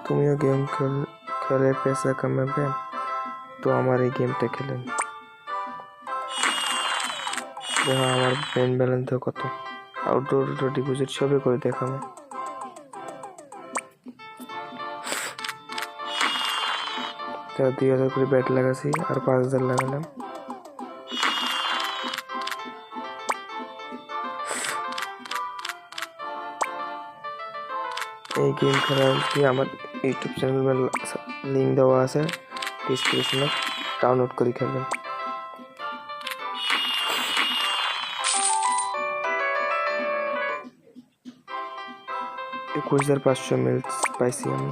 তুমিও গেম খেলে पैसा কামাবে, তো আমার এই গেমটা খেলেন। দেখো আমার ব্যাংক ব্যালেন্স কত, আউটডোর ডিপোজিট সবই করে দেখাবো। তার 2000 করে ব্যাট লাগাছি আর 5000 লাগালাম। এই গেম খেলার আমার ইউটিউব চ্যানেল লিঙ্ক দেওয়া আছে ডিসক্রিপশনে, ডাউনলোড করে খেলবেন। 21500 মিলস পাইছি আমি।